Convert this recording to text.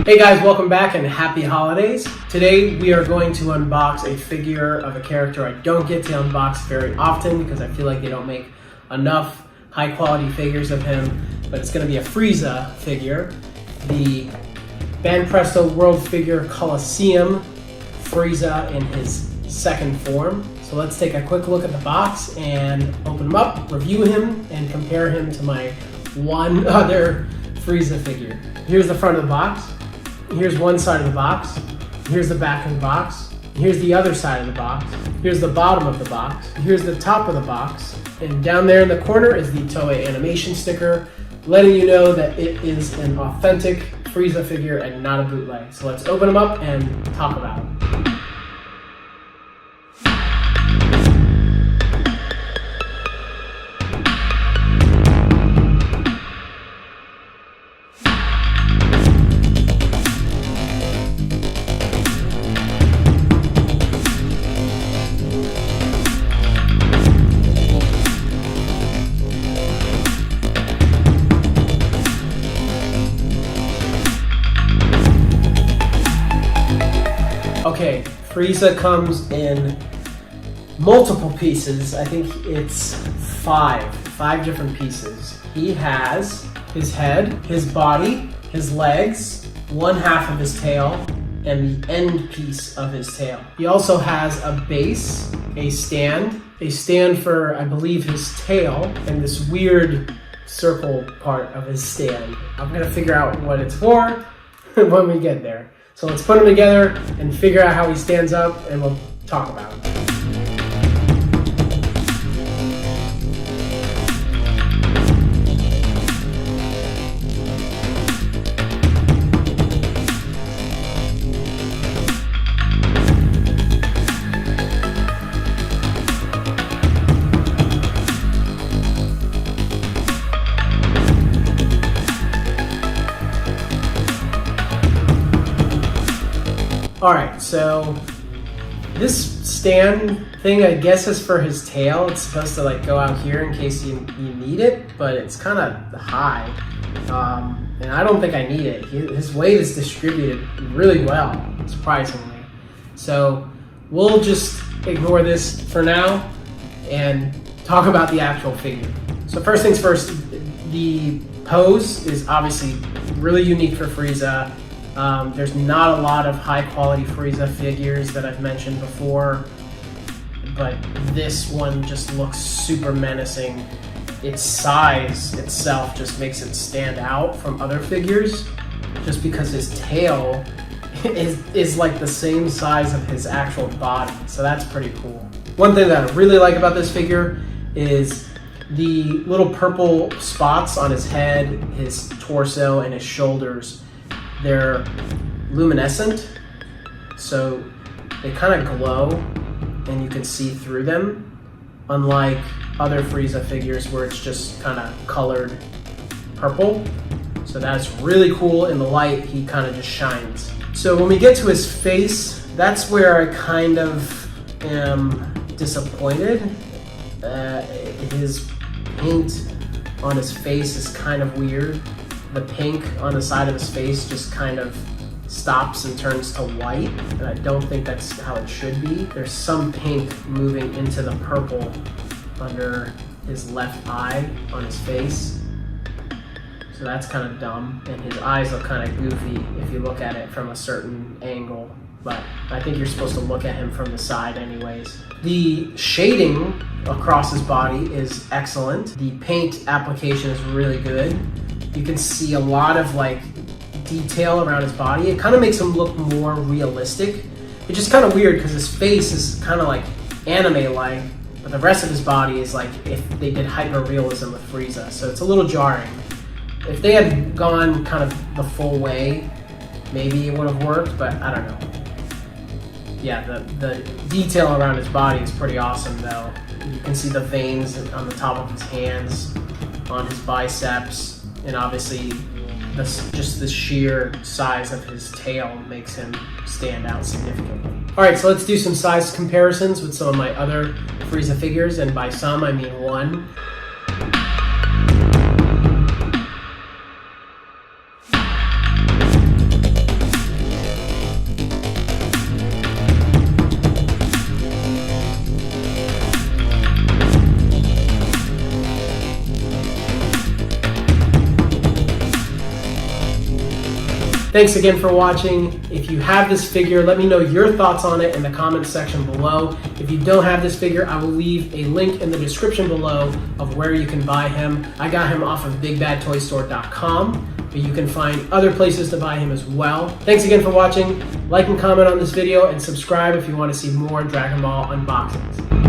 Hey guys, welcome back and happy holidays. Today we are going to unbox a figure of a character I don't get to unbox very often because I feel like they don't make enough high quality figures of him, but it's going to be a Frieza figure, the Banpresto World Figure Colosseum Frieza in his second form. So let's take a quick look at the box and open him up, review him, and compare him to my one other Frieza figure. Here's the front of the box. Here's one side of the box. Here's the back of the box. Here's the other side of the box. Here's the bottom of the box. Here's the top of the box. And down there in the corner is the Toei animation sticker, letting you know that it is an authentic Frieza figure and not a bootleg. So let's open them up and talk about them. Okay, Frieza comes in multiple pieces. I think it's five different pieces. He has his head, his body, his legs, one half of his tail, and the end piece of his tail. He also has a base, a stand for, I believe, his tail, and this weird circle part of his stand. I'm gonna figure out what it's for when we get there. So let's put them together and figure out how he stands up, and we'll talk about him. Alright, so this stand thing I guess is for his tail. It's supposed to like go out here in case you need it, but it's kind of high. And I don't think I need it. His weight is distributed really well, surprisingly. So we'll just ignore this for now and talk about the actual figure. So first things first, the pose is obviously really unique for Frieza. There's not a lot of high quality Frieza figures that I've mentioned before, but this one just looks super menacing. Its size itself just makes it stand out from other figures just because his tail is like the same size of his actual body, so that's pretty cool. One thing that I really like about this figure is the little purple spots on his head, his torso, and his shoulders. They're luminescent, so they kind of glow and you can see through them, unlike other Frieza figures where it's just kind of colored purple. So that's really cool. In the light, he kind of just shines. So when we get to his face, that's where I kind of am disappointed. His paint on his face is kind of weird. The pink on the side of his face just kind of stops and turns to white, and I don't think that's how it should be. There's some pink moving into the purple under his left eye on his face, so that's kind of dumb, and his eyes look kind of goofy if you look at it from a certain angle, but I think you're supposed to look at him from the side anyways. The shading across his body is excellent. The paint application is really good. You can see a lot of like detail around his body. It kind of makes him look more realistic. It's just kind of weird because his face is kind of like anime-like, but the rest of his body is like if they did hyper-realism with Frieza. So it's a little jarring. If they had gone kind of the full way, maybe it would have worked, but I don't know. Yeah, the detail around his body is pretty awesome though. You can see the veins on the top of his hands, on his biceps, and obviously just the sheer size of his tail makes him stand out significantly. All right, so let's do some size comparisons with some of my other Frieza figures, and by some I mean one. Thanks again for watching. If you have this figure, let me know your thoughts on it in the comments section below. If you don't have this figure, I will leave a link in the description below of where you can buy him. I got him off of BigBadToyStore.com, but you can find other places to buy him as well. Thanks again for watching. Like and comment on this video and subscribe if you want to see more Dragon Ball unboxings.